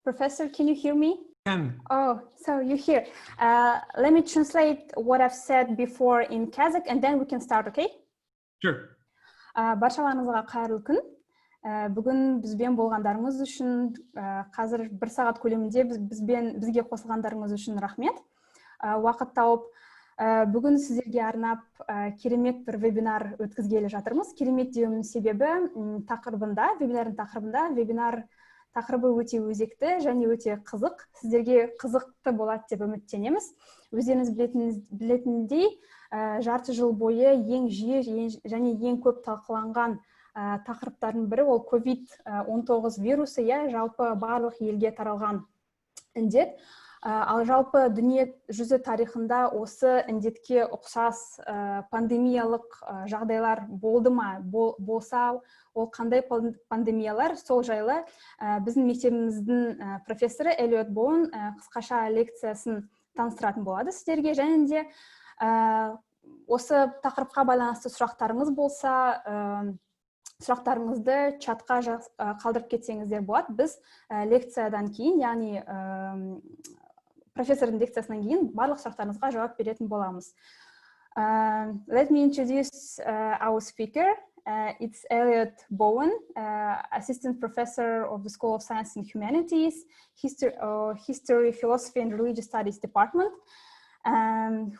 Professor, can you hear me? Can. Oh, so you hear. Let me translate what I've said before in Kazakh and then we can start, okay? Sure. Баршаларыңызға қайырлы күн. Бүгін бізбен болғандарыңыз үшін, қазір 1 сағат көлемінде бізге қосылғандарыңыз үшін рахмет. Уақыт тауып, бүгін сіздерге арнап керемет бір вебинар өткізгелі жатырмыз. Керемет деуімнің себебі вебинардың вебинар тақырыбы өте өзекті және өте қызық. Сіздерге қызықты болады деп үміттенеміз. Өздеріңіз білетіндей, жарты жыл бойы ең жиі және ең көп талқыланған тақырыптардың бірі ол COVID-19 вирусы, жалпы барлық елге таралған індет. Ал жалпы дүние жүзі тарихында осы індетке ұқсас пандемиялық жағдайлар болды ма? Болса, ол қандай пандемиялар? Сол жайлы біздің мектебіміздің профессоры Elliott Bowen қысқаша лекциясын таныстыратын болады сіздерге. Және де осы тақырыпқа байланысты сұрақтарыңыз болса, сұрақтарыңызды чатқа қалдырып кетсеңіздер болады. Біз лекциядан кейін, яғни профессордың лекциясынан кейін барлық сұрақтарыңызға жауап беретін боламыз. Let me introduce our speaker. It's Elliott Bowen, assistant professor of the School of Science and Humanities, History, Philosophy and Religious Studies Department,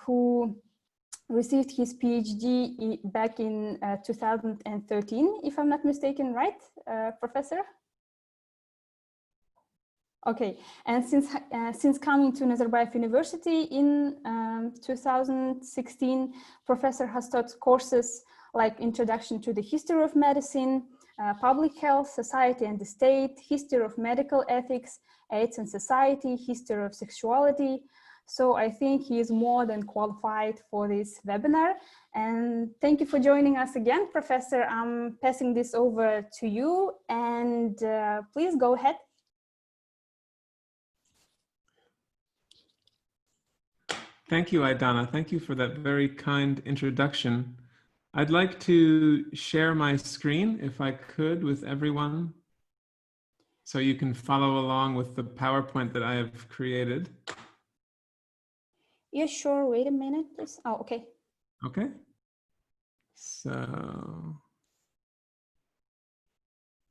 who received his PhD back in 2013, if I'm not mistaken, right, Professor? Okay, and since coming to Nazarbayev University in 2016, Professor has taught courses like Introduction to the History of Medicine, Public Health, Society and the State, History of Medical Ethics, AIDS and Society, History of Sexuality. So I think he is more than qualified for this webinar. And thank you for joining us again, Professor. I'm passing this over to you and please go ahead. Thank you, Aidana. Thank you for that very kind introduction. I'd like to share my screen, if I could, with everyone, so you can follow along with the PowerPoint that I have created. Yeah, sure. Wait a minute, please. Oh, okay. Okay. So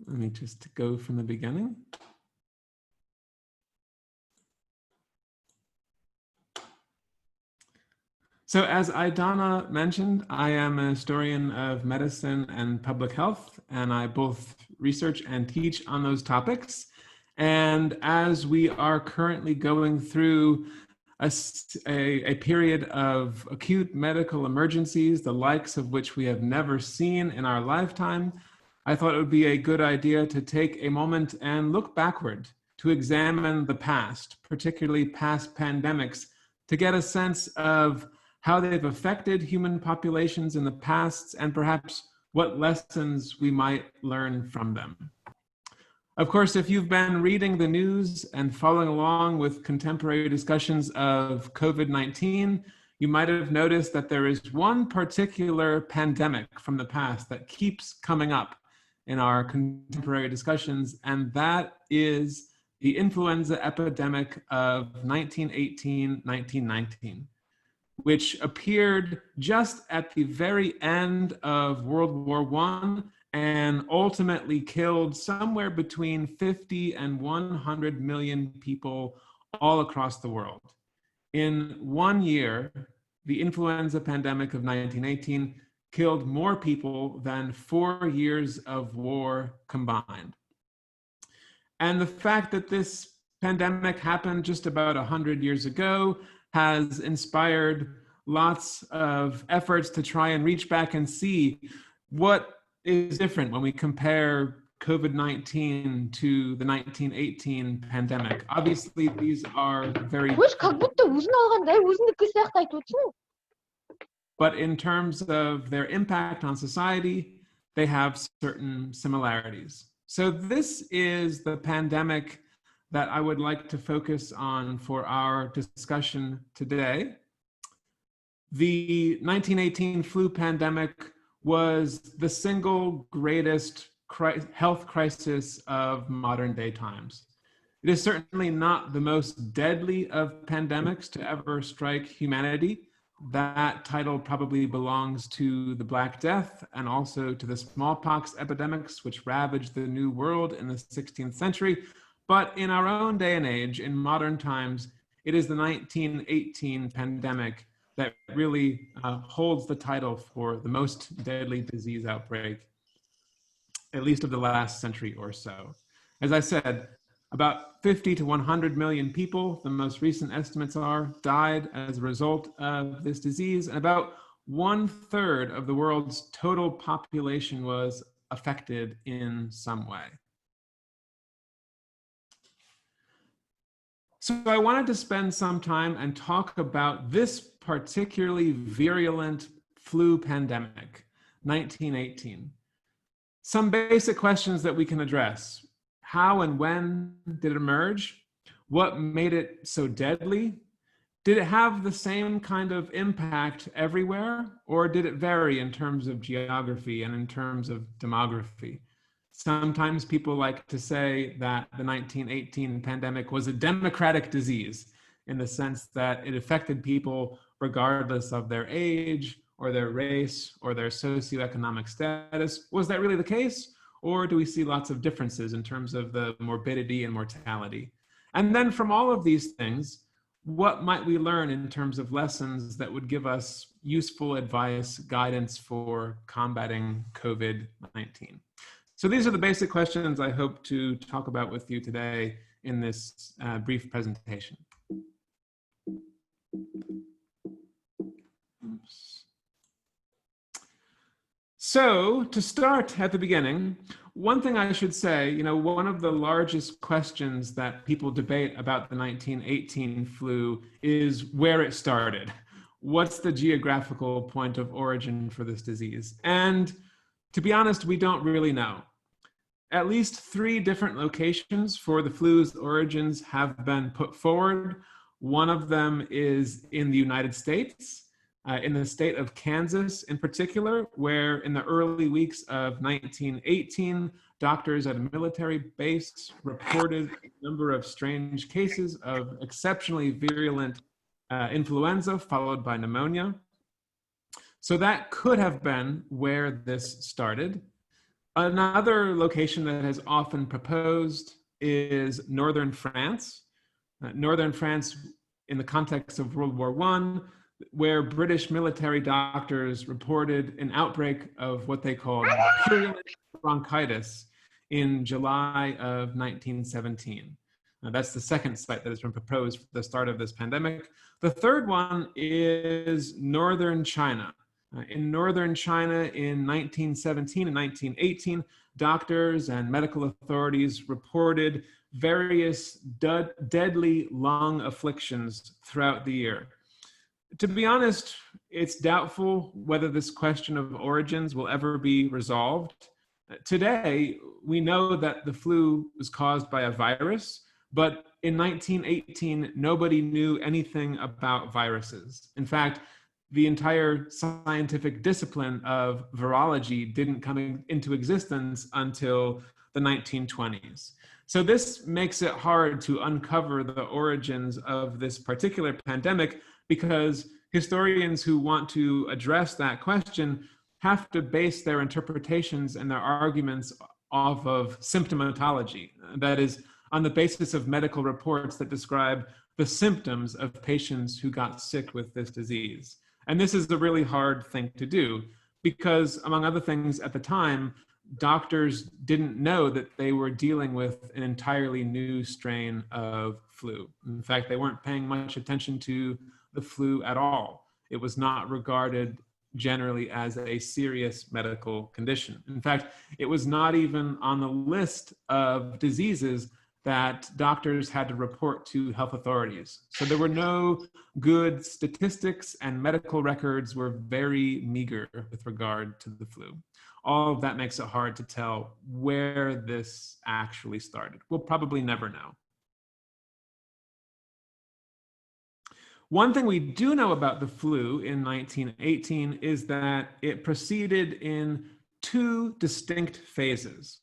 let me just go from the beginning. So as Aidana mentioned, I am a historian of medicine and public health, and I both research and teach on those topics. And as we are currently going through a period of acute medical emergencies, the likes of which we have never seen in our lifetime, I thought it would be a good idea to take a moment and look backward to examine the past, particularly past pandemics, to get a sense of how they've affected human populations in the past and perhaps what lessons we might learn from them. Of course, if you've been reading the news and following along with contemporary discussions of COVID-19, you might have noticed that there is one particular pandemic from the past that keeps coming up in our contemporary discussions, and that is the influenza epidemic of 1918-1919. Which appeared just at the very end of World War I and ultimately killed somewhere between 50 and 100 million people all across the world. In 1 year, the influenza pandemic of 1918 killed more people than 4 years of war combined. And the fact that this pandemic happened just about 100 years ago has inspired lots of efforts to try and reach back and see what is different when we compare COVID-19 to the 1918 pandemic. Obviously, these are very but in terms of their impact on society, they have certain similarities. So this is the pandemic that I would like to focus on for our discussion today. The 1918 flu pandemic was the single greatest health crisis of modern day times. It is certainly not the most deadly of pandemics to ever strike humanity. That title probably belongs to the Black Death and also to the smallpox epidemics, which ravaged the New World in the 16th century. But in our own day and age, in modern times, it is the 1918 pandemic that really holds the title for the most deadly disease outbreak, at least of the last century or so. As I said, about 50 to 100 million people, the most recent estimates are, died as a result of this disease, and about 1/3 of the world's total population was affected in some way. So I wanted to spend some time and talk about this particularly virulent flu pandemic, 1918. Some basic questions that we can address. How and when did it emerge? What made it so deadly? Did it have the same kind of impact everywhere, or did it vary in terms of geography and in terms of demography? Sometimes people like to say that the 1918 pandemic was a democratic disease in the sense that it affected people regardless of their age or their race or their socioeconomic status. Was that really the case? Or do we see lots of differences in terms of the morbidity and mortality? And then from all of these things, what might we learn in terms of lessons that would give us useful advice, guidance for combating COVID-19? So these are the basic questions I hope to talk about with you today in this brief presentation. Oops. So to start at the beginning, one thing I should say, one of the largest questions that people debate about the 1918 flu is where it started. What's the geographical point of origin for this disease? And to be honest, we don't really know. At least 3 different locations for the flu's origins have been put forward. One of them is in the United States, in the state of Kansas in particular, where in the early weeks of 1918, doctors at a military base reported a number of strange cases of exceptionally virulent influenza followed by pneumonia. So that could have been where this started. Another location that has often proposed is northern France. Northern France in the context of World War I, where British military doctors reported an outbreak of what they called purulent bronchitis in July of 1917. Now, that's the second site that has been proposed for the start of this pandemic. The third one is northern China. In northern China in 1917 and 1918, doctors and medical authorities reported various deadly lung afflictions throughout the year. To be honest, it's doubtful whether this question of origins will ever be resolved. Today, we know that the flu was caused by a virus, but in 1918, nobody knew anything about viruses. In fact, the entire scientific discipline of virology didn't come into existence until the 1920s. So this makes it hard to uncover the origins of this particular pandemic, because historians who want to address that question have to base their interpretations and their arguments off of symptomatology. That is, on the basis of medical reports that describe the symptoms of patients who got sick with this disease. And this is a really hard thing to do because, among other things, at the time, doctors didn't know that they were dealing with an entirely new strain of flu. In fact, they weren't paying much attention to the flu at all. It was not regarded generally as a serious medical condition. In fact, it was not even on the list of diseases that doctors had to report to health authorities. So there were no good statistics, and medical records were very meager with regard to the flu. All of that makes it hard to tell where this actually started. We'll probably never know. One thing we do know about the flu in 1918 is that it proceeded in 2 distinct phases.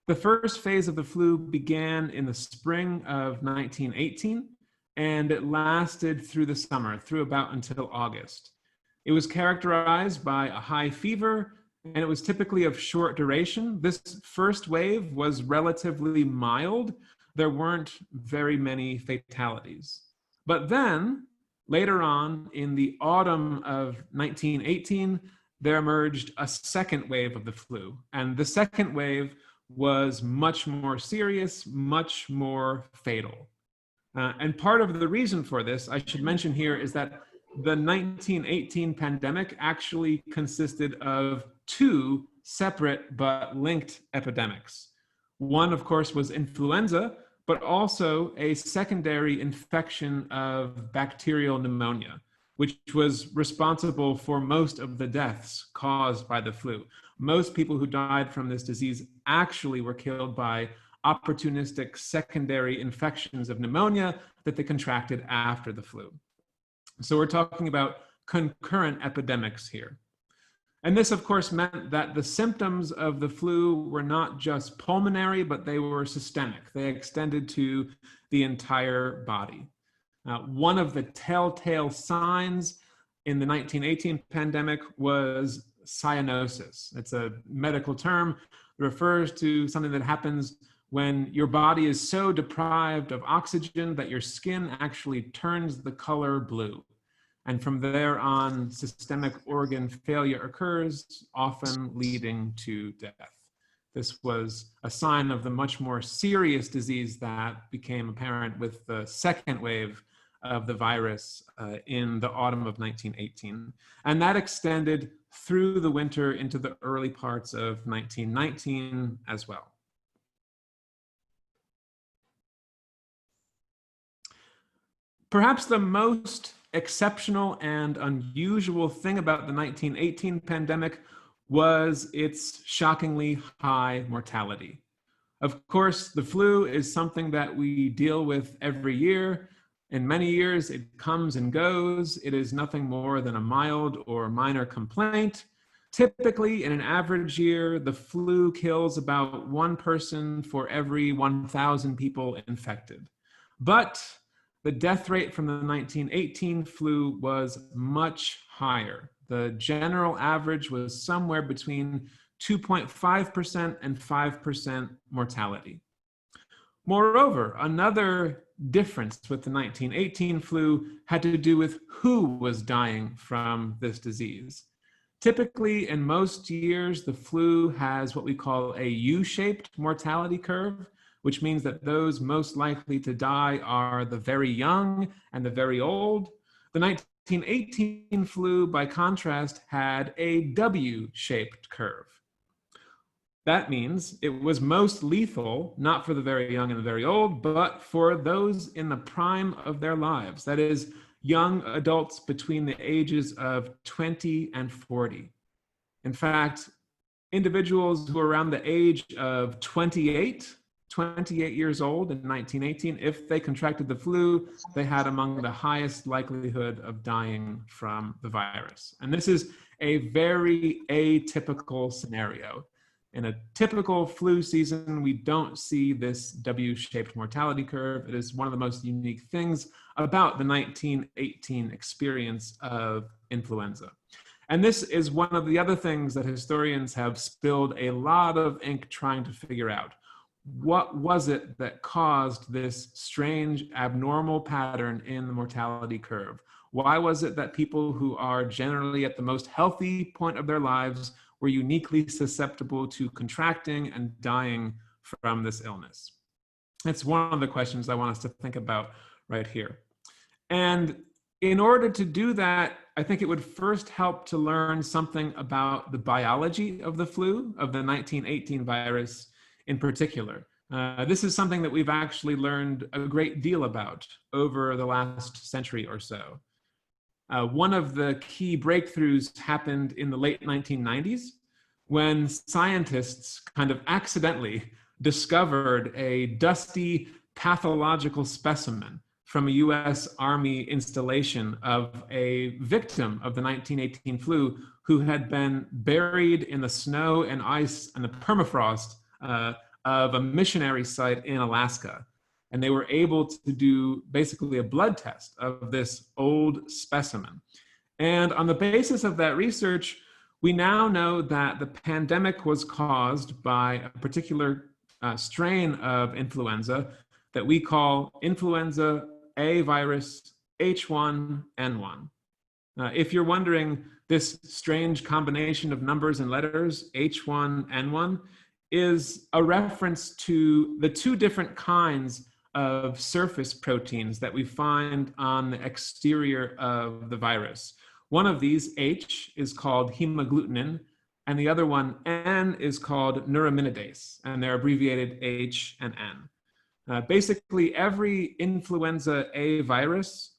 The first phase of the flu began in the spring of 1918, and it lasted through the summer, through about until August. It was characterized by a high fever, and it was typically of short duration. This first wave was relatively mild. There weren't very many fatalities. But then, later on, in the autumn of 1918, there emerged a second wave of the flu. And the second wave was much more serious, much more fatal. And part of the reason for this, I should mention here, is that the 1918 pandemic actually consisted of two separate but linked epidemics. One, of course, was influenza, but also a secondary infection of bacterial pneumonia, which was responsible for most of the deaths caused by the flu. Most people who died from this disease actually were killed by opportunistic secondary infections of pneumonia that they contracted after the flu. So we're talking about concurrent epidemics here. And this, of course, meant that the symptoms of the flu were not just pulmonary, but they were systemic. They extended to the entire body. One of the telltale signs in the 1918 pandemic was cyanosis. It's a medical term that refers to something that happens when your body is so deprived of oxygen that your skin actually turns the color blue. And from there on, systemic organ failure occurs, often leading to death. This was a sign of the much more serious disease that became apparent with the second wave of the virus in the autumn of 1918. And that extended through the winter into the early parts of 1919 as well. Perhaps the most exceptional and unusual thing about the 1918 pandemic was its shockingly high mortality. Of course, the flu is something that we deal with every year. In many years, it comes and goes. It is nothing more than a mild or minor complaint. Typically, in an average year, the flu kills about one person for every 1,000 people infected. But the death rate from the 1918 flu was much higher. The general average was somewhere between 2.5% and 5% mortality. Moreover, another difference with the 1918 flu had to do with who was dying from this disease. Typically, in most years, the flu has what we call a U-shaped mortality curve, which means that those most likely to die are the very young and the very old. The 1918 flu, by contrast, had a W-shaped curve. That means it was most lethal, not for the very young and the very old, but for those in the prime of their lives. That is, young adults between the ages of 20 and 40. In fact, individuals who are around the age of 28 years old in 1918, if they contracted the flu, they had among the highest likelihood of dying from the virus. And this is a very atypical scenario. In a typical flu season, we don't see this W-shaped mortality curve. It is one of the most unique things about the 1918 experience of influenza. And this is one of the other things that historians have spilled a lot of ink trying to figure out. What was it that caused this strange, abnormal pattern in the mortality curve? Why was it that people who are generally at the most healthy point of their lives were uniquely susceptible to contracting and dying from this illness? It's one of the questions I want us to think about right here. And in order to do that, I think it would first help to learn something about the biology of the flu, of the 1918 virus in particular. This is something that we've actually learned a great deal about over the last century or so. One of the key breakthroughs happened in the late 1990s when scientists kind of accidentally discovered a dusty pathological specimen from a US Army installation of a victim of the 1918 flu who had been buried in the snow and ice and the permafrost of a missionary site in Alaska. And they were able to do basically a blood test of this old specimen. And on the basis of that research, we now know that the pandemic was caused by a particular strain of influenza that we call influenza A virus H1N1. If you're wondering, this strange combination of numbers and letters, H1N1, is a reference to the two different kinds of surface proteins that we find on the exterior of the virus. One of these, H, is called hemagglutinin, and the other one, N, is called neuraminidase, and they're abbreviated H and N. Basically, every influenza A virus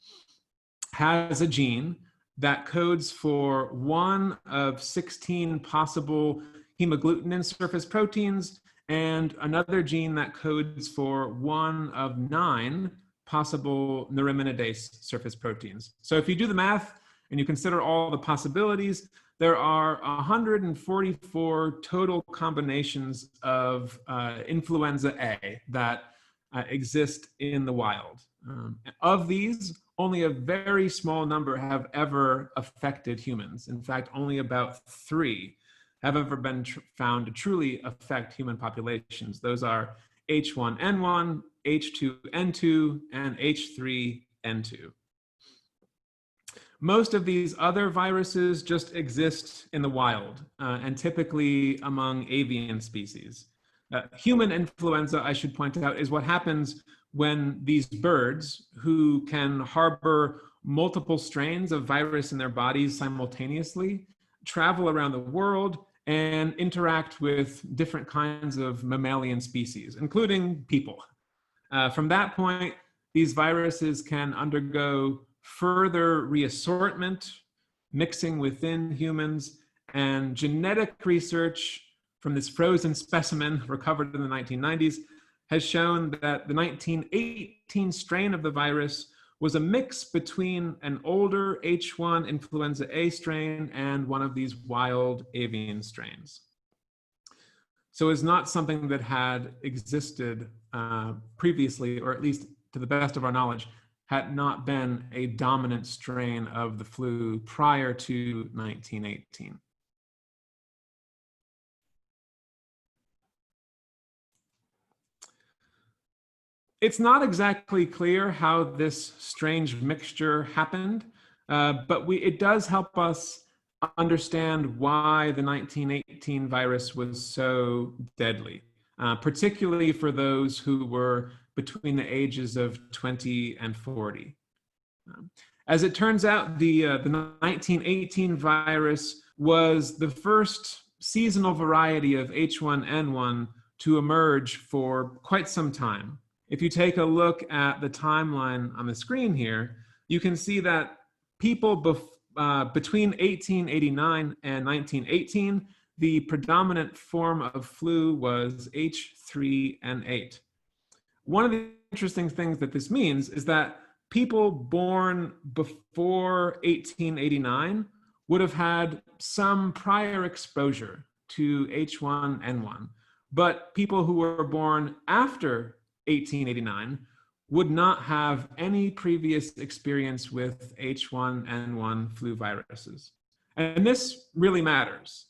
has a gene that codes for one of 16 possible hemagglutinin surface proteins and another gene that codes for one of 9 possible neuraminidase surface proteins. So if you do the math and you consider all the possibilities, there are 144 total combinations of influenza A that exist in the wild. Of these, only a very small number have ever affected humans. In fact, only about 3 have ever been found to truly affect human populations. Those are H1N1, H2N2, and H3N2. Most of these other viruses just exist in the wild, and typically among avian species. Human influenza, I should point out, is what happens when these birds, who can harbor multiple strains of virus in their bodies simultaneously, travel around the world and interact with different kinds of mammalian species, including people. From that point, these viruses can undergo further reassortment, mixing within humans, and genetic research from this frozen specimen recovered in the 1990s has shown that the 1918 strain of the virus was a mix between an older H1 influenza A strain and one of these wild avian strains. So it's not something that had existed previously, or at least to the best of our knowledge, had not been a dominant strain of the flu prior to 1918. It's not exactly clear how this strange mixture happened, but it does help us understand why the 1918 virus was so deadly, particularly for those who were between the ages of 20 and 40. As it turns out, the 1918 virus was the first seasonal variety of H1N1 to emerge for quite some time. If you take a look at the timeline on the screen here, you can see that people between 1889 and 1918, the predominant form of flu was H3N8. One of the interesting things that this means is that people born before 1889 would have had some prior exposure to H1N1, but people who were born after 1889 would not have any previous experience with H1N1 flu viruses. And this really matters.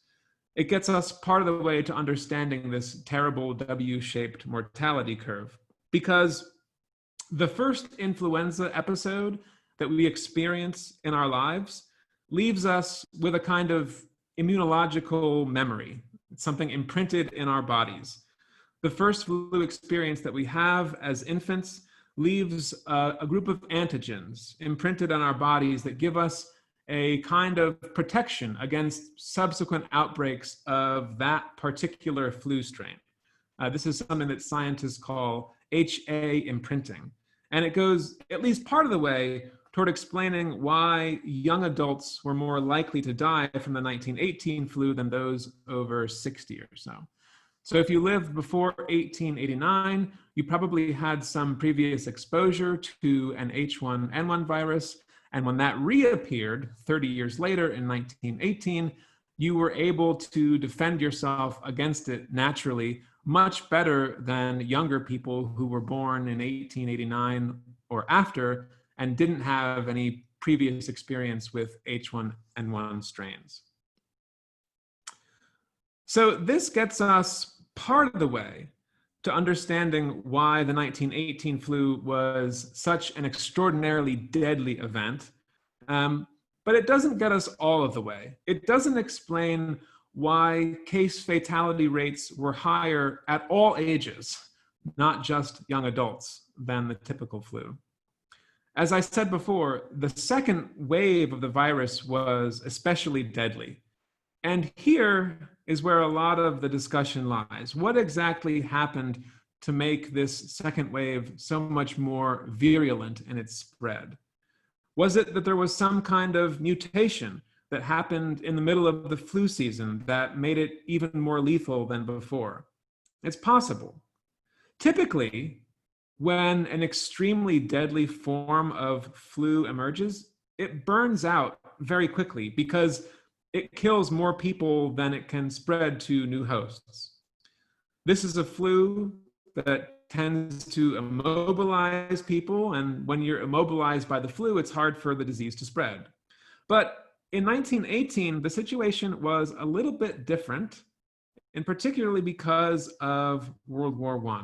It gets us part of the way to understanding this terrible W-shaped mortality curve, because the first influenza episode that we experience in our lives leaves us with a kind of immunological memory. It's something imprinted in our bodies. The first flu experience that we have as infants leaves a group of antigens imprinted on our bodies that give us a kind of protection against subsequent outbreaks of that particular flu strain. This is something that scientists call HA imprinting. And it goes at least part of the way toward explaining why young adults were more likely to die from the 1918 flu than those over 60 or so. So if you lived before 1889, you probably had some previous exposure to an H1N1 virus. And when that reappeared 30 years later in 1918, you were able to defend yourself against it naturally much better than younger people who were born in 1889 or after and didn't have any previous experience with H1N1 strains. So this gets us part of the way to understanding why the 1918 flu was such an extraordinarily deadly event. But it doesn't get us all of the way. It doesn't explain why case fatality rates were higher at all ages, not just young adults, than the typical flu. As I said before, the second wave of the virus was especially deadly. And here is where a lot of the discussion lies. What exactly happened to make this second wave so much more virulent in its spread? Was it that there was some kind of mutation that happened in the middle of the flu season that made it even more lethal than before? It's possible. Typically, when an extremely deadly form of flu emerges, it burns out very quickly because it kills more people than it can spread to new hosts. This is a flu that tends to immobilize people, and when you're immobilized by the flu, it's hard for the disease to spread. But in 1918, the situation was a little bit different, and particularly because of World War I.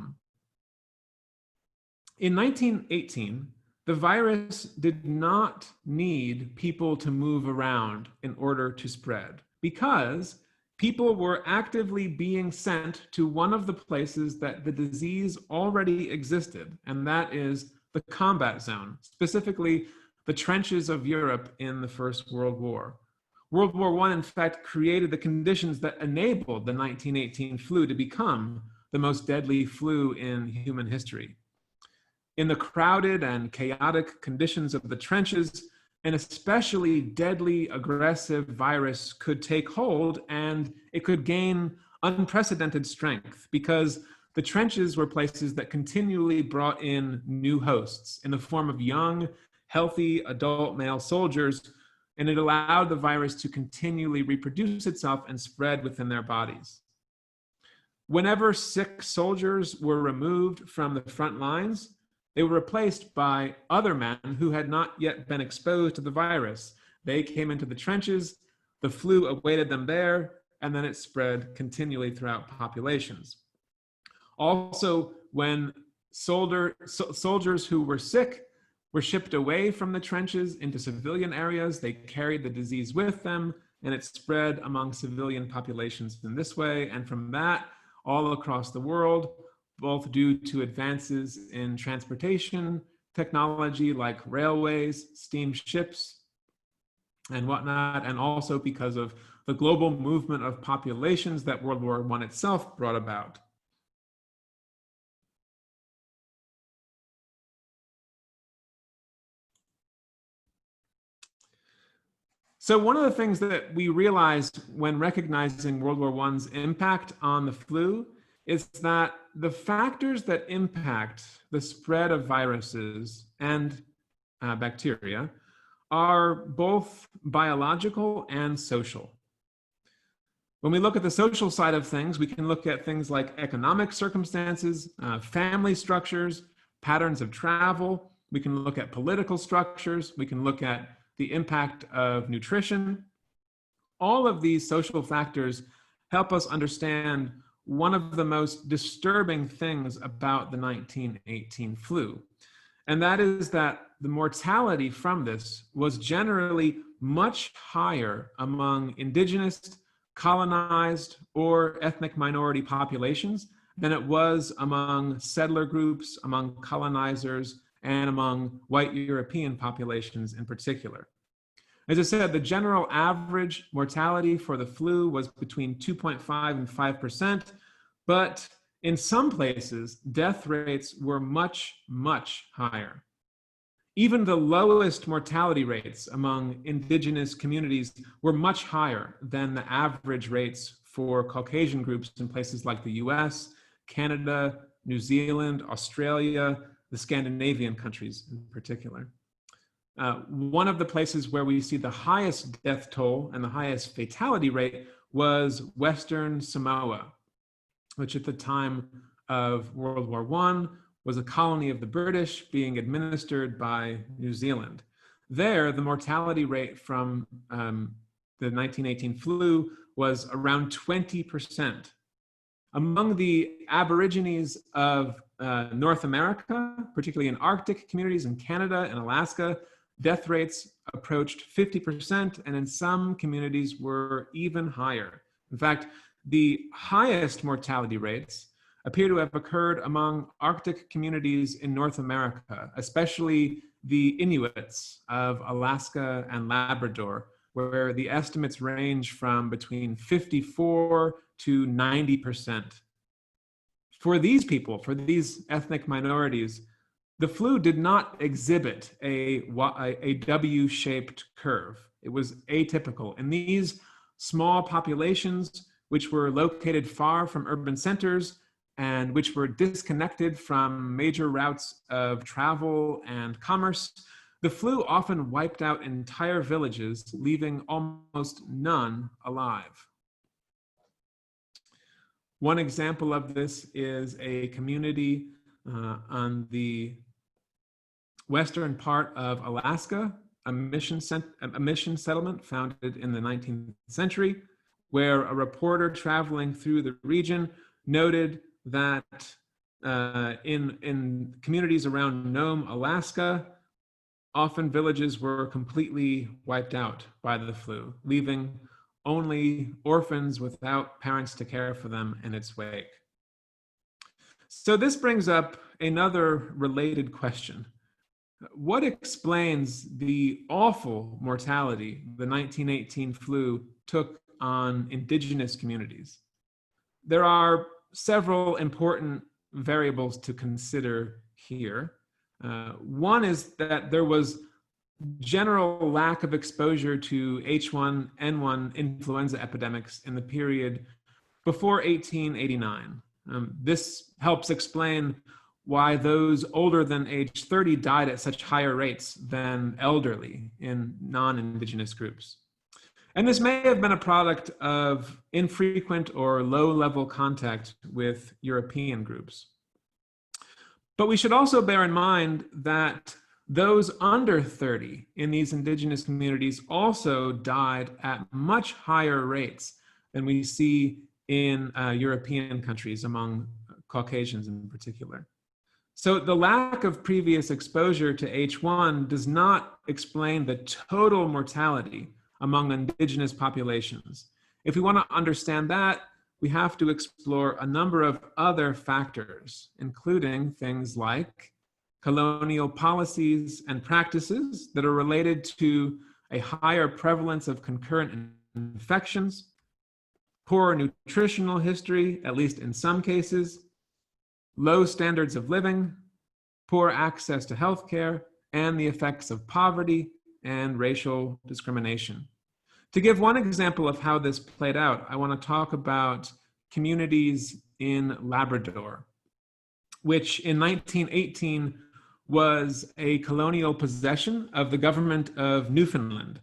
In 1918, the virus did not need people to move around in order to spread because people were actively being sent to one of the places that the disease already existed, and that is the combat zone, specifically the trenches of Europe in the First World War. World War I, in fact, created the conditions that enabled the 1918 flu to become the most deadly flu in human history. In the crowded and chaotic conditions of the trenches, an especially deadly, aggressive virus could take hold, and it could gain unprecedented strength because the trenches were places that continually brought in new hosts in the form of young, healthy adult male soldiers, and it allowed the virus to continually reproduce itself and spread within their bodies. Whenever sick soldiers were removed from the front lines, they were replaced by other men who had not yet been exposed to the virus. They came into the trenches, the flu awaited them there, and then it spread continually throughout populations. Also, when soldiers who were sick were shipped away from the trenches into civilian areas, they carried the disease with them, and it spread among civilian populations in this way. And from that, all across the world, both due to advances in transportation technology like railways, steamships, and whatnot, and also because of the global movement of populations that World War I itself brought about. So one of the things that we realized when recognizing World War I's impact on the flu is that the factors that impact the spread of viruses and bacteria are both biological and social. When we look at the social side of things, we can look at things like economic circumstances, family structures, patterns of travel. We can look at political structures. We can look at the impact of nutrition. All of these social factors help us understand one of the most disturbing things about the 1918 flu. And that is that the mortality from this was generally much higher among indigenous, colonized, or ethnic minority populations than it was among settler groups, among colonizers, and among white European populations in particular. As I said, the general average mortality for the flu was between 2.5 and 5%, but in some places, death rates were much, much higher. Even the lowest mortality rates among indigenous communities were much higher than the average rates for Caucasian groups in places like the US, Canada, New Zealand, Australia, the Scandinavian countries in particular. One of the places where we see the highest death toll and the highest fatality rate was Western Samoa. which at the time of World War I was a colony of the British being administered by New Zealand. There, the mortality rate from the 1918 flu was around 20%. Among the Aborigines of North America, particularly in Arctic communities in Canada and Alaska, death rates approached 50%, and in some communities were even higher. In fact, the highest mortality rates appear to have occurred among Arctic communities in North America, especially the Inuits of Alaska and Labrador, where the estimates range from between 54 to 90%. For these people, for these ethnic minorities, the flu did not exhibit a W-shaped curve. It was atypical. In these small populations, which were located far from urban centers and which were disconnected from major routes of travel and commerce, the flu often wiped out entire villages, leaving almost none alive. One example of this is a community on the western part of Alaska, a mission settlement founded in the 19th century, where a reporter traveling through the region noted that in communities around Nome, Alaska, often villages were completely wiped out by the flu, leaving only orphans without parents to care for them in its wake. So this brings up another related question. What explains the awful mortality the 1918 flu took on Indigenous communities? There are several important variables to consider here. One is that there was general lack of exposure to H1N1 influenza epidemics in the period before 1889. This helps explain why those older than age 30 died at such higher rates than elderly in non-Indigenous groups. And this may have been a product of infrequent or low-level contact with European groups. But we should also bear in mind that those under 30 in these Indigenous communities also died at much higher rates than we see in European countries, among Caucasians in particular. So the lack of previous exposure to H1 does not explain the total mortality among Indigenous populations. If we want to understand that, we have to explore a number of other factors, including things like colonial policies and practices that are related to a higher prevalence of concurrent infections, poor nutritional history, at least in some cases, low standards of living, poor access to healthcare, and the effects of poverty and racial discrimination. To give one example of how this played out, I want to talk about communities in Labrador, which in 1918 was a colonial possession of the government of Newfoundland.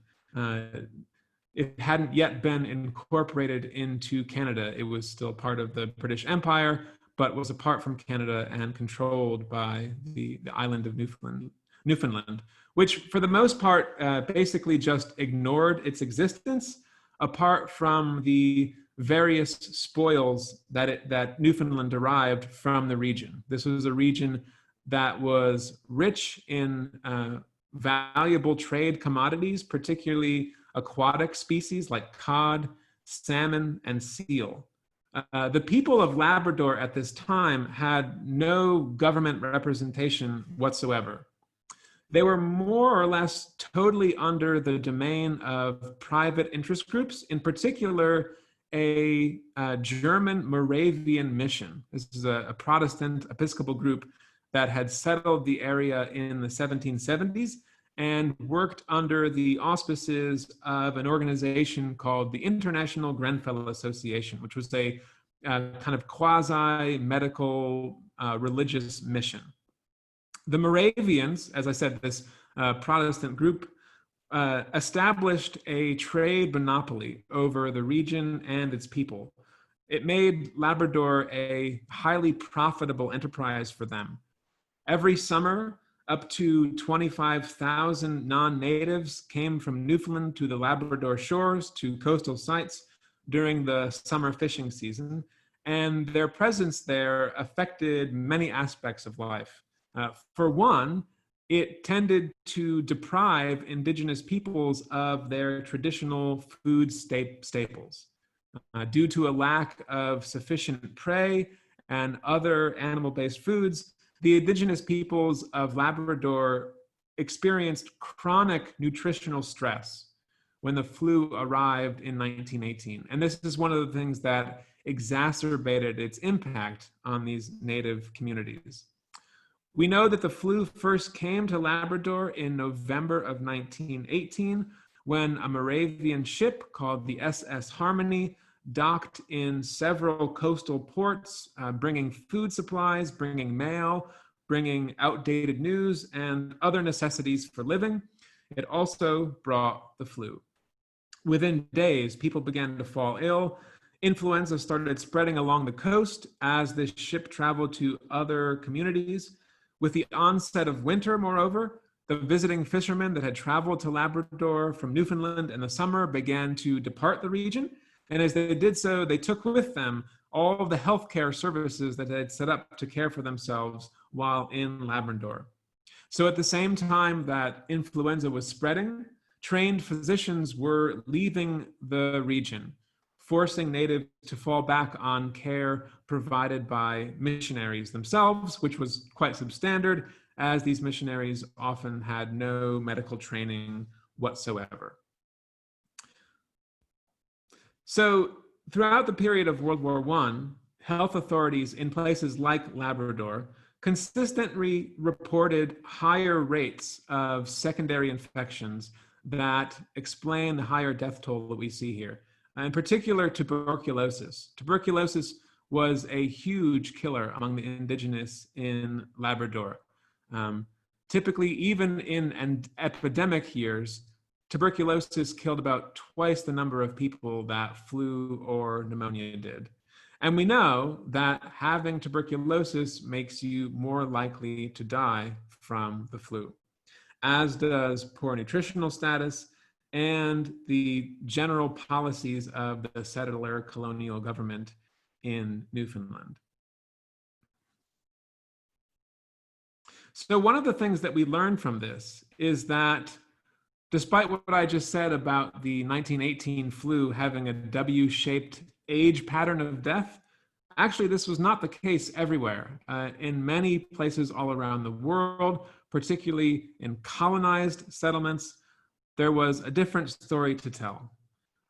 It hadn't yet been incorporated into Canada. It was still part of the British Empire, but was apart from Canada and controlled by the island of Newfoundland, which for the most part basically just ignored its existence apart from the various spoils that Newfoundland derived from the region. This was a region that was rich in valuable trade commodities, particularly aquatic species like cod, salmon, and seal. The people of Labrador at this time had no government representation whatsoever. They were more or less totally under the domain of private interest groups, in particular, a German Moravian mission. This is a Protestant Episcopal group that had settled the area in the 1770s and worked under the auspices of an organization called the International Grenfell Association, which was a kind of quasi-medical religious mission. The Moravians, as I said, this Protestant group, established a trade monopoly over the region and its people. it made Labrador a highly profitable enterprise for them. Every summer, up to 25,000 non-natives came from Newfoundland to the Labrador shores to coastal sites during the summer fishing season, and their presence there affected many aspects of life. For one, it tended to deprive Indigenous peoples of their traditional food staples. Due to a lack of sufficient prey and other animal-based foods, the Indigenous peoples of Labrador experienced chronic nutritional stress when the flu arrived in 1918. And this is one of the things that exacerbated its impact on these native communities. We know that the flu first came to Labrador in November of 1918 when a Moravian ship called the SS Harmony docked in several coastal ports, bringing food supplies, bringing mail, bringing outdated news and other necessities for living. It also brought the flu. Within days, people began to fall ill. Influenza started spreading along the coast as the ship traveled to other communities. With the onset of winter, moreover, the visiting fishermen that had traveled to Labrador from Newfoundland in the summer began to depart the region. And as they did so, they took with them all of the healthcare services that they had set up to care for themselves while in Labrador. So at the same time that influenza was spreading, trained physicians were leaving the region, forcing natives to fall back on care provided by missionaries themselves, which was quite substandard, as these missionaries often had no medical training whatsoever. So throughout the period of World War I, health authorities in places like Labrador consistently reported higher rates of secondary infections that explain the higher death toll that we see here. In particular, tuberculosis. Tuberculosis was a huge killer among the Indigenous in Labrador. Typically, even in epidemic years, tuberculosis killed about twice the number of people that flu or pneumonia did. And we know that having tuberculosis makes you more likely to die from the flu, as does poor nutritional status and the general policies of the settler colonial government in Newfoundland. So one of the things that we learned from this is that despite what I just said about the 1918 flu having a W-shaped age pattern of death, actually this was not the case everywhere. In many places all around the world, particularly in colonized settlements, there was a different story to tell.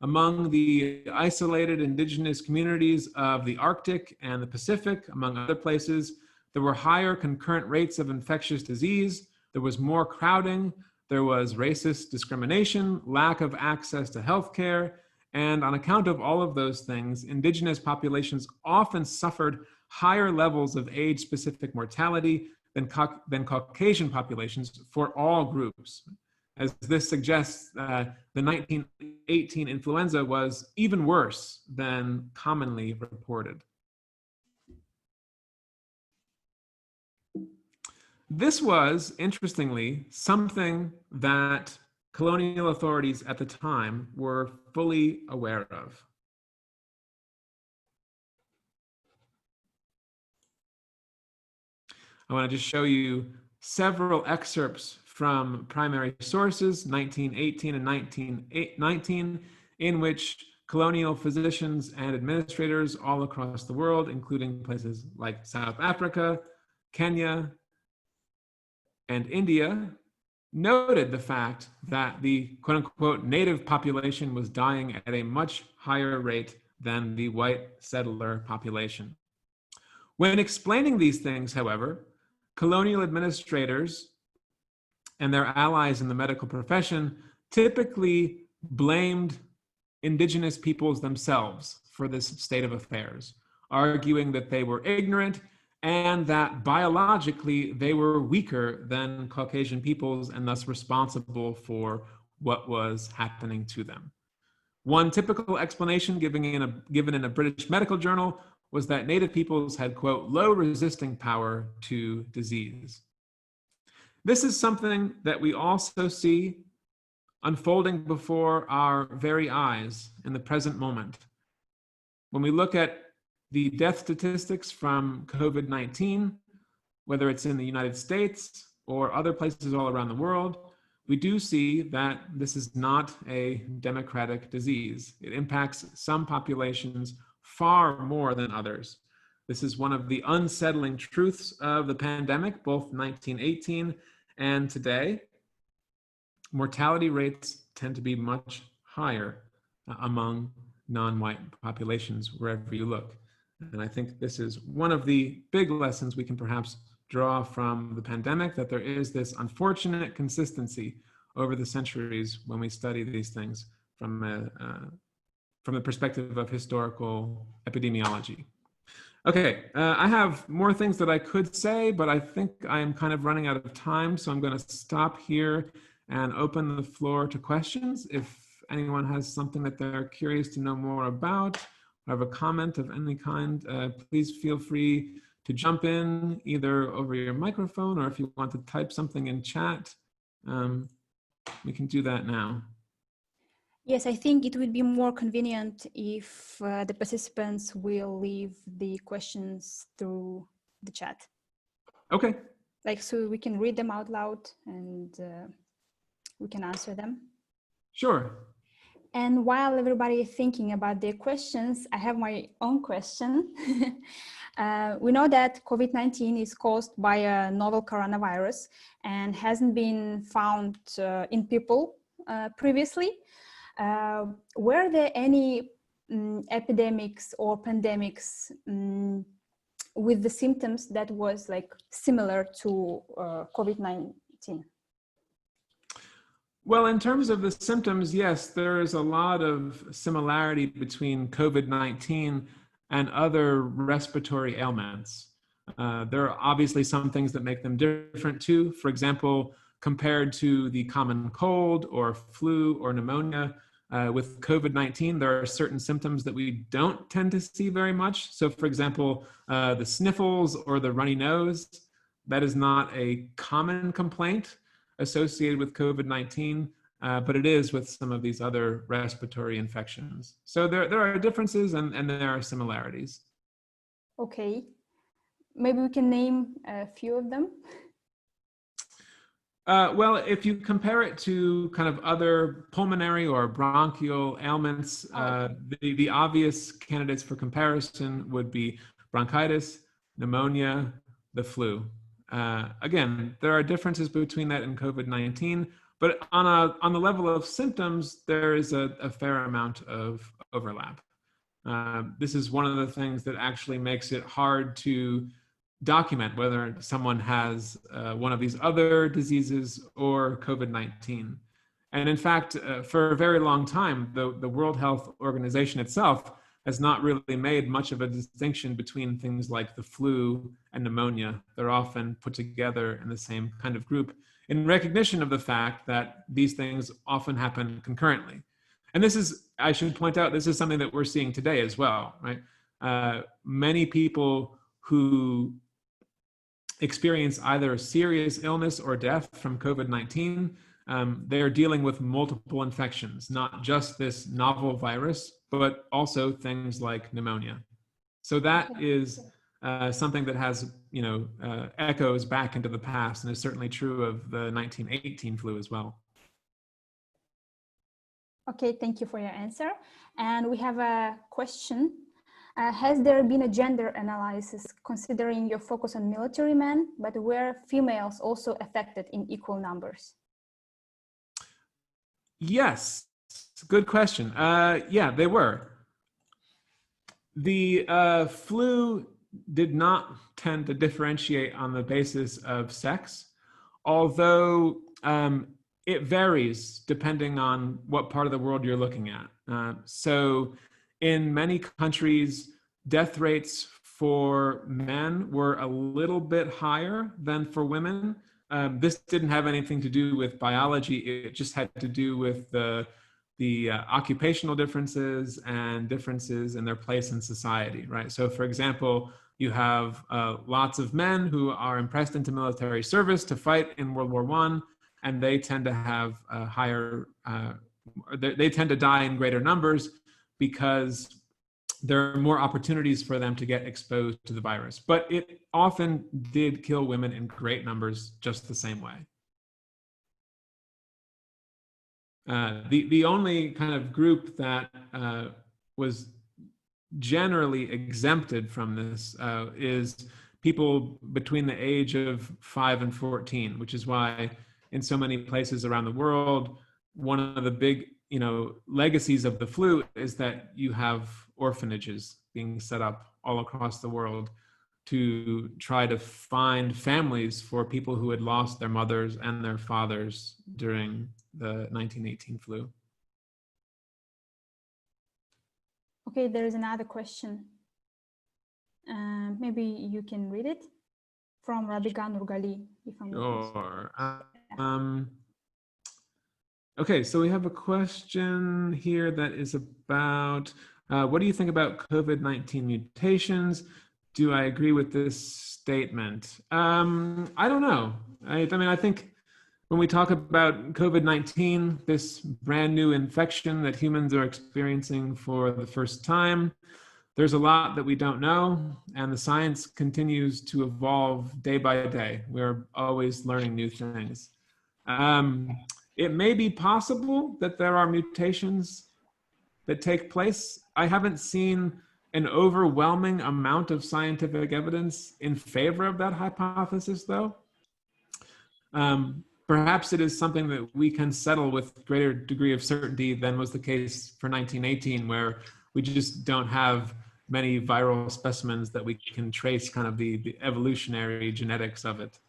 Among the isolated Indigenous communities of the Arctic and the Pacific, among other places, there were higher concurrent rates of infectious disease, there was more crowding, there was racist discrimination, lack of access to healthcare, and on account of all of those things, Indigenous populations often suffered higher levels of age-specific mortality than Caucasian populations for all groups. As this suggests, the 1918 influenza was even worse than commonly reported. This was, interestingly, something that colonial authorities at the time were fully aware of. I want to just show you several excerpts from primary sources, 1918 and 1919, in which colonial physicians and administrators all across the world, including places like South Africa, Kenya, and India, noted the fact that the quote-unquote native population was dying at a much higher rate than the white settler population. When explaining these things, however, colonial administrators and their allies in the medical profession typically blamed Indigenous peoples themselves for this state of affairs, arguing that they were ignorant and that biologically they were weaker than Caucasian peoples and thus responsible for what was happening to them. One typical explanation given in a British medical journal was that native peoples had, quote, low resisting power to disease. This is something that we also see unfolding before our very eyes in the present moment. When we look at the death statistics from COVID-19, whether it's in the United States or other places all around the world, we do see that this is not a democratic disease. It impacts some populations far more than others. This is one of the unsettling truths of the pandemic, both 1918 and today. Mortality rates tend to be much higher among non-white populations wherever you look. And I think this is one of the big lessons we can perhaps draw from the pandemic, that there is this unfortunate consistency over the centuries when we study these things from the perspective of historical epidemiology. Okay, I have more things that I could say, but I think I am kind of running out of time, so I'm going to stop here and open the floor to questions. If anyone has something that they're curious to know more about, or have a comment of any kind, please feel free to jump in either over your microphone, or if you want to type something in chat, we can do that now. Yes, I think it would be more convenient if the participants will leave the questions through the chat. Okay. Like, so we can read them out loud and we can answer them. Sure. And while everybody is thinking about their questions, I have my own question. We know that COVID-19 is caused by a novel coronavirus and hasn't been found in people previously. Were there any epidemics or pandemics with the symptoms that was like similar to COVID-19? Well, in terms of the symptoms, yes, there is a lot of similarity between COVID-19 and other respiratory ailments. There are obviously some things that make them different too. For example, compared to the common cold or flu or pneumonia, with COVID-19, there are certain symptoms that we don't tend to see very much. So for example, the sniffles or the runny nose, that is not a common complaint associated with COVID-19, but it is with some of these other respiratory infections. So there are differences and there are similarities. Okay, maybe we can name a few of them. Well, if you compare it to kind of other pulmonary or bronchial ailments, the obvious candidates for comparison would be bronchitis, pneumonia, the flu. Again, there are differences between that and COVID-19, but on the level of symptoms, there is a fair amount of overlap. This is one of the things that actually makes it hard to document whether someone has one of these other diseases or COVID-19. And in fact, for a very long time, the World Health Organization itself has not really made much of a distinction between things like the flu and pneumonia. They're often put together in the same kind of group in recognition of the fact that these things often happen concurrently. And this is, I should point out, this is something that we're seeing today as well, right? Many people who experience either serious illness or death from COVID-19, they're dealing with multiple infections, not just this novel virus, but also things like pneumonia. So that is something that has, echoes back into the past, and is certainly true of the 1918 flu as well. Okay, thank you for your answer. And we have a question. Has there been a gender analysis considering your focus on military men, but were females also affected in equal numbers? Yes, it's a good question. Yeah, they were. The flu did not tend to differentiate on the basis of sex, although it varies depending on what part of the world you're looking at. So in many countries, death rates for men were a little bit higher than for women. This didn't have anything to do with biology. It just had to do with the occupational differences and differences in their place in society, right? So for example, you have lots of men who are impressed into military service to fight in World War I, and they tend to have a higher, they tend to die in greater numbers because there are more opportunities for them to get exposed to the virus. But it often did kill women in great numbers just the same way. The only kind of group that was generally exempted from this is people between the age of 5 and 14, which is why in so many places around the world, one of the big, legacies of the flu is that you have orphanages being set up all across the world to try to find families for people who had lost their mothers and their fathers during the 1918 flu. Okay, there is another question. Maybe you can read it from Rabiga Nurgali, if I'm not Sure. Okay, so we have a question here that is about, what do you think about COVID-19 mutations? Do I agree with this statement? I don't know. I mean, I think when we talk about COVID-19, this brand new infection that humans are experiencing for the first time, there's a lot that we don't know, and the science continues to evolve day by day. We're always learning new things. It may be possible that there are mutations that take place. I haven't seen an overwhelming amount of scientific evidence in favor of that hypothesis, though. Perhaps it is something that we can settle with greater degree of certainty than was the case for 1918, where we just don't have many viral specimens that we can trace kind of the evolutionary genetics of it.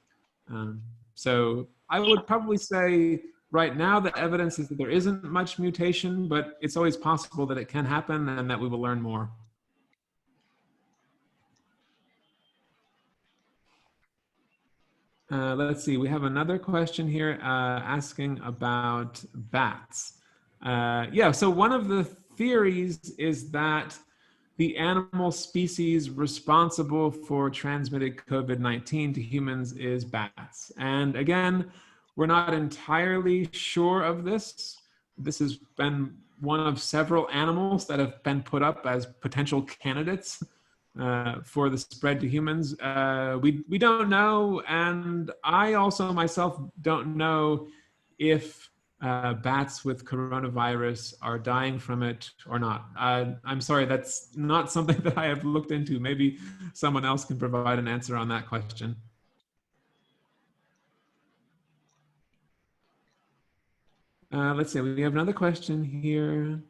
So I would probably say right now the evidence is that there isn't much mutation, but it's always possible that it can happen and that we will learn more. Let's see, we have another question here asking about bats. Yeah, so one of the theories is that the animal species responsible for transmitting COVID-19 to humans is bats. And again, we're not entirely sure of this. This has been one of several animals that have been put up as potential candidates for the spread to humans. We don't know, and I also myself don't know if bats with coronavirus are dying from it or not. I'm sorry, that's not something that I have looked into. Maybe someone else can provide an answer on that question. Let's see, we have another question here.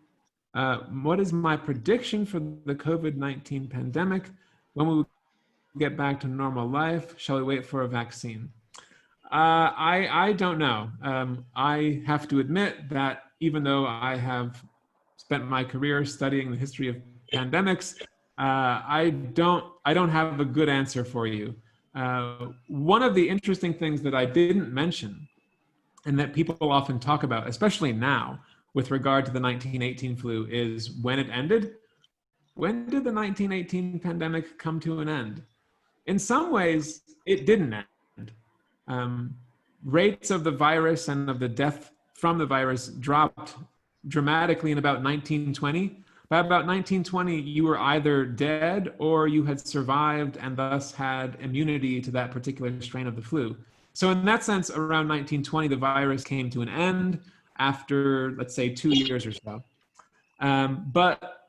What is my prediction for the COVID-19 pandemic? When will we get back to normal life? Shall we wait for a vaccine? I don't know. I have to admit that even though I have spent my career studying the history of pandemics, I don't have a good answer for you. One of the interesting things that I didn't mention and that people often talk about, especially now with regard to the 1918 flu, is when it ended. When did the 1918 pandemic come to an end? In some ways, it didn't end. Rates of the virus and of the death from the virus dropped dramatically in about 1920. By about 1920, you were either dead or you had survived and thus had immunity to that particular strain of the flu. So in that sense, around 1920, the virus came to an end after, let's say, 2 years or so. But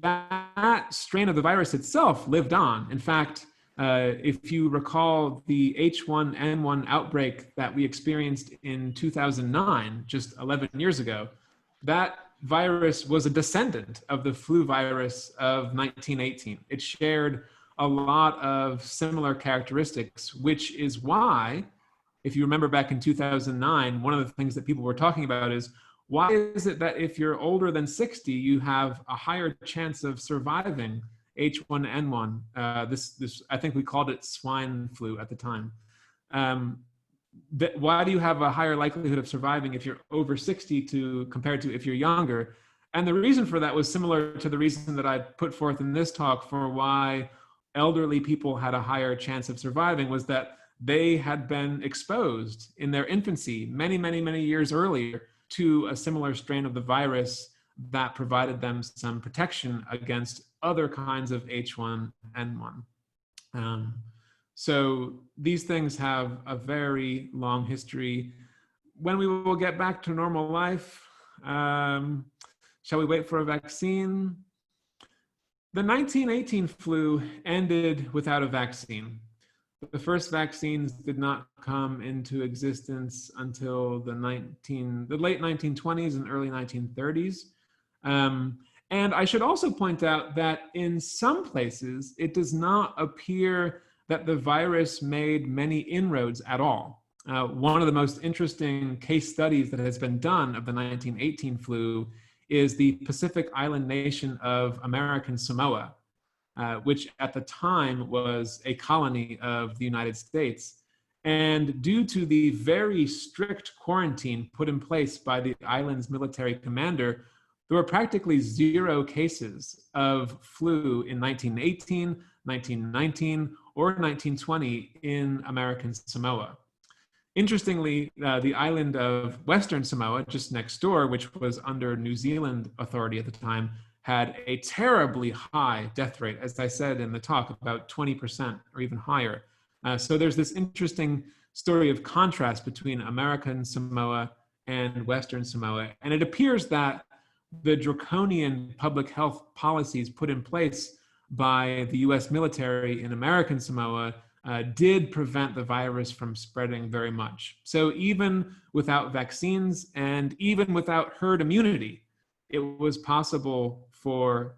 that strain of the virus itself lived on. In fact, if you recall the H1N1 outbreak that we experienced in 2009, just 11 years ago, that virus was a descendant of the flu virus of 1918. It shared a lot of similar characteristics, which is why, if you remember back in 2009, one of the things that people were talking about is, why is it that if you're older than 60, you have a higher chance of surviving H1N1? This I think we called it swine flu at the time. why do you have a higher likelihood of surviving if you're over 60 compared to if you're younger? And the reason for that was similar to the reason that I put forth in this talk for why elderly people had a higher chance of surviving, was that they had been exposed in their infancy many, many, many years earlier to a similar strain of the virus that provided them some protection against other kinds of H1N1. So these things have a very long history. When we will get back to normal life, shall we wait for a vaccine? The 1918 flu ended without a vaccine. The first vaccines did not come into existence until the late 1920s and early 1930s. And I should also point out that in some places, it does not appear that the virus made many inroads at all. One of the most interesting case studies that has been done of the 1918 flu is the Pacific Island nation of American Samoa, which at the time was a colony of the United States. And due to the very strict quarantine put in place by the island's military commander, there were practically 0 cases of flu in 1918, 1919, or 1920 in American Samoa. Interestingly, the island of Western Samoa, just next door, which was under New Zealand authority at the time, had a terribly high death rate, as I said in the talk, about 20% or even higher. So there's this interesting story of contrast between American Samoa and Western Samoa. And it appears that the draconian public health policies put in place by the US military in American Samoa did prevent the virus from spreading very much. So even without vaccines and even without herd immunity, it was possible for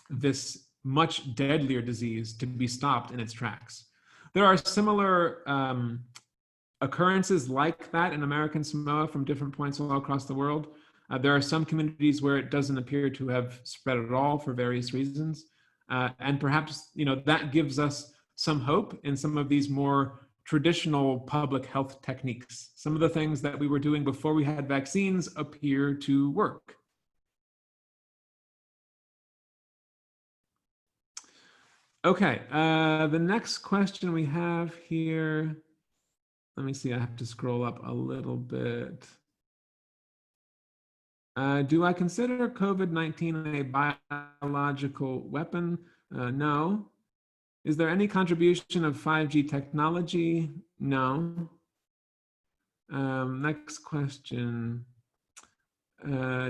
this much deadlier disease to be stopped in its tracks. There are similar occurrences like that in American Samoa from different points all across the world. There are some communities where it doesn't appear to have spread at all for various reasons. And perhaps, that gives us some hope in some of these more traditional public health techniques. Some of the things that we were doing before we had vaccines appear to work. Okay, the next question we have here, let me see, I have to scroll up a little bit. Do I consider COVID-19 a biological weapon? No. Is there any contribution of 5G technology? No. Next question.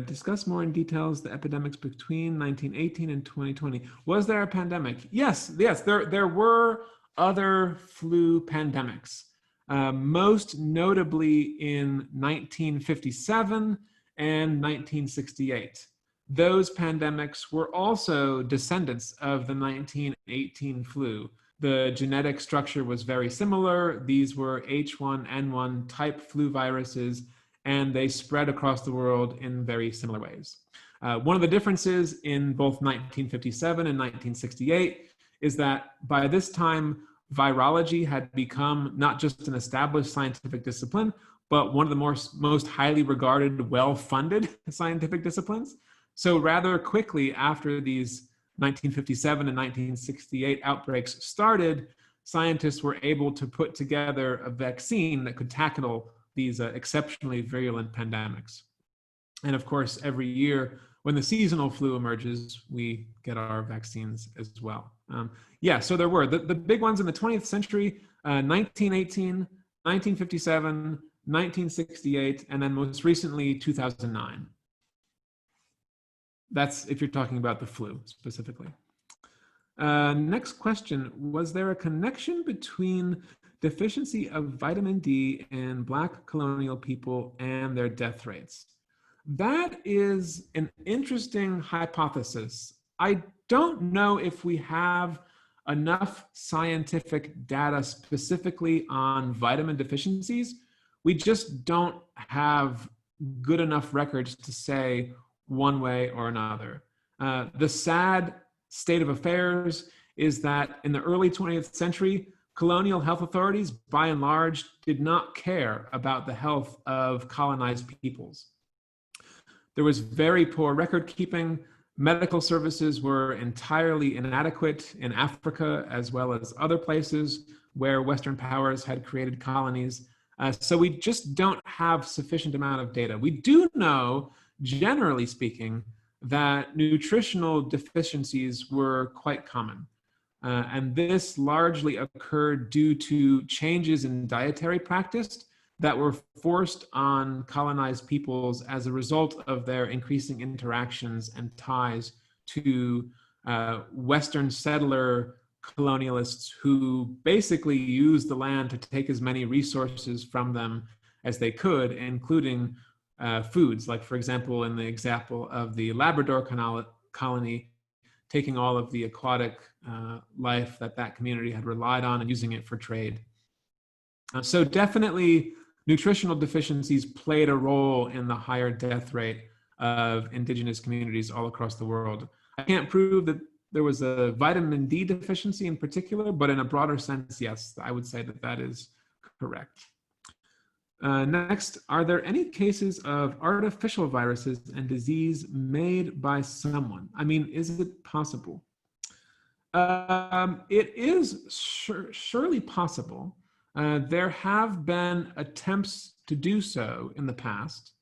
Discuss more in details the epidemics between 1918 and 2020. Was there a pandemic? Yes, there were other flu pandemics, most notably in 1957 and 1968. Those pandemics were also descendants of the 1918 flu. The genetic structure was very similar. These were H1N1 type flu viruses, and they spread across the world in very similar ways. One of the differences in both 1957 and 1968 is that by this time, virology had become not just an established scientific discipline, but one of the most highly regarded, well-funded scientific disciplines. So rather quickly after these 1957 and 1968 outbreaks started, scientists were able to put together a vaccine that could tackle these exceptionally virulent pandemics. And of course, every year when the seasonal flu emerges, we get our vaccines as well. So there were the big ones in the 20th century, 1918, 1957, 1968, and then most recently 2009. That's if you're talking about the flu specifically. Next question, was there a connection between deficiency of vitamin D in Black colonial people and their death rates? That is an interesting hypothesis. I don't know if we have enough scientific data specifically on vitamin deficiencies. We just don't have good enough records to say one way or another. The sad state of affairs is that in the early 20th century, colonial health authorities, by and large, did not care about the health of colonized peoples. There was very poor record keeping. Medical services were entirely inadequate in Africa as well as other places where Western powers had created colonies. So we just don't have sufficient amount of data. We do know, generally speaking, that nutritional deficiencies were quite common. And this largely occurred due to changes in dietary practice that were forced on colonized peoples as a result of their increasing interactions and ties to Western settler colonialists who basically used the land to take as many resources from them as they could, including foods, like, for example, in the example of the Labrador colony, taking all of the aquatic life that community had relied on and using it for trade. So definitely nutritional deficiencies played a role in the higher death rate of indigenous communities all across the world. I can't prove that there was a vitamin D deficiency in particular, but in a broader sense, yes, I would say that that is correct. Next, are there any cases of artificial viruses and disease made by someone? I mean, is it possible? It is surely possible. There have been attempts to do so in the past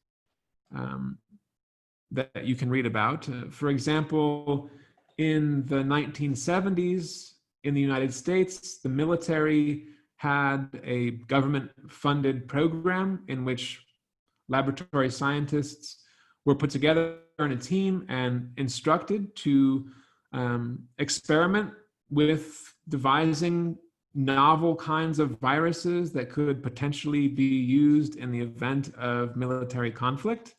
that you can read about. For example, in the 1970s in the United States, the military had a government-funded program in which laboratory scientists were put together in a team and instructed to experiment with devising novel kinds of viruses that could potentially be used in the event of military conflict.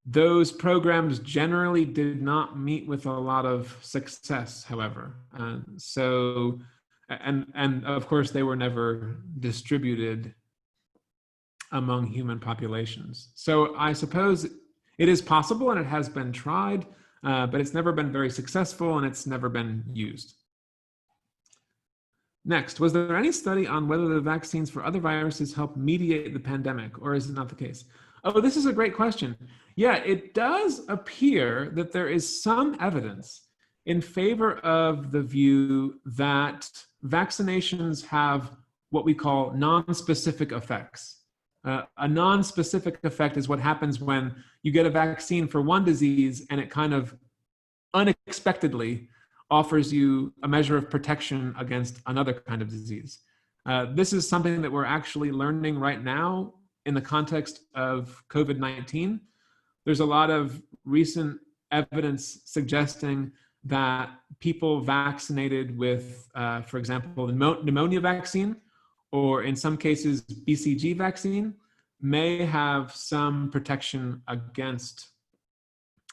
Those programs generally did not meet with a lot of success, however. And of course, they were never distributed among human populations. So I suppose it is possible and it has been tried, but it's never been very successful and it's never been used. Next, was there any study on whether the vaccines for other viruses help mediate the pandemic, or is it not the case? Oh, this is a great question. Yeah, it does appear that there is some evidence in favor of the view that vaccinations have what we call non-specific effects. A non-specific effect is what happens when you get a vaccine for one disease and it kind of unexpectedly offers you a measure of protection against another kind of disease. This is something that we're actually learning right now in the context of COVID-19. There's a lot of recent evidence suggesting that people vaccinated with, for example, the pneumonia vaccine, or in some cases, BCG vaccine, may have some protection against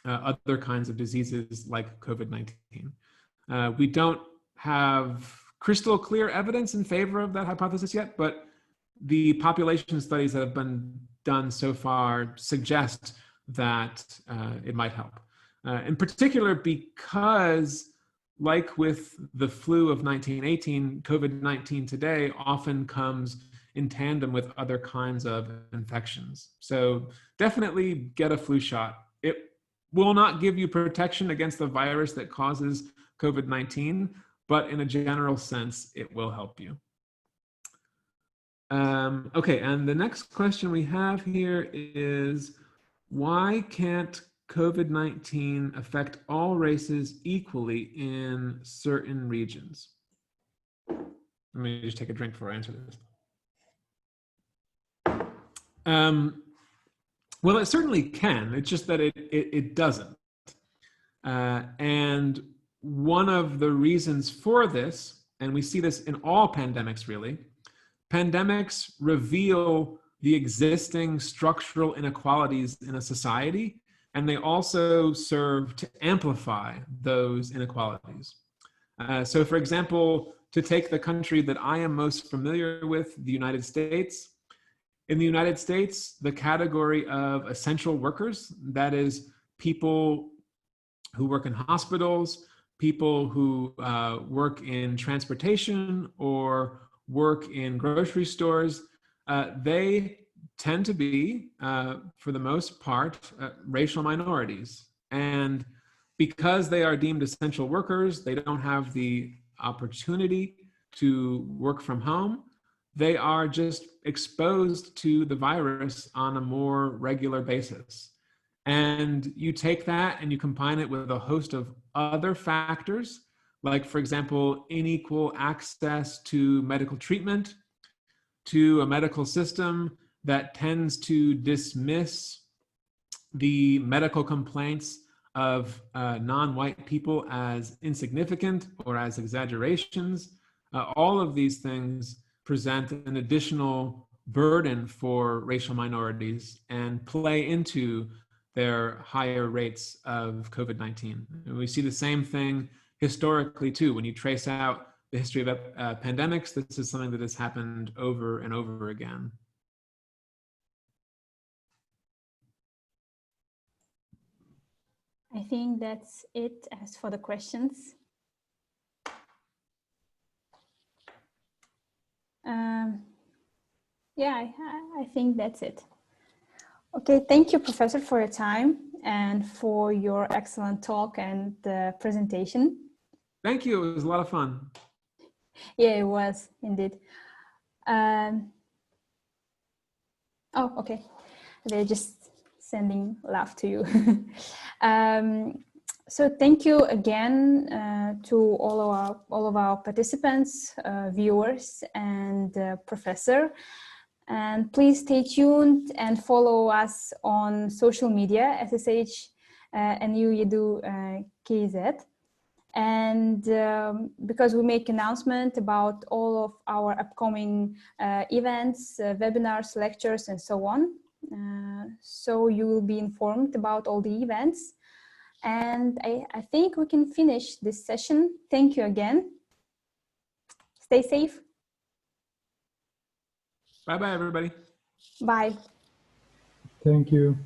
other kinds of diseases like COVID-19. We don't have crystal clear evidence in favor of that hypothesis yet, but the population studies that have been done so far suggest that it might help. In particular, because like with the flu of 1918, COVID-19 today often comes in tandem with other kinds of infections. So definitely get a flu shot. It will not give you protection against the virus that causes COVID-19, but in a general sense, it will help you. Okay, and the next question we have here is, why can't COVID-19 affect all races equally in certain regions? Let me just take a drink before I answer this. Well, it certainly can. It's just that it doesn't. And one of the reasons for this, and we see this in all pandemics really, pandemics reveal the existing structural inequalities in a society, and they also serve to amplify those inequalities. So for example, to take the country that I am most familiar with, the United States. In the United States, the category of essential workers, that is people who work in hospitals, people who work in transportation or work in grocery stores, they tend to be, for the most part, racial minorities. And because they are deemed essential workers, they don't have the opportunity to work from home. They are just exposed to the virus on a more regular basis. And you take that and you combine it with a host of other factors, like, for example, unequal access to medical treatment, to a medical system that tends to dismiss the medical complaints of non-white people as insignificant or as exaggerations. All of these things present an additional burden for racial minorities and play into their higher rates of COVID-19. And we see the same thing historically too. When you trace out the history of pandemics, this is something that has happened over and over again. I think that's it as for the questions. Yeah, I think that's it. Okay, thank you, Professor, for your time and for your excellent talk and presentation. Thank you, it was a lot of fun. Yeah, it was indeed. Oh, okay. They're just sending love to you. So thank you again to all of our participants, viewers, and Professor. And please stay tuned and follow us on social media, SSH and NU KZ. And because we make announcement about all of our upcoming events, webinars, lectures, and so on. So you will be informed about all the events. And I think we can finish this session. Thank you again. Stay safe. Bye-bye, everybody. Bye. Thank you.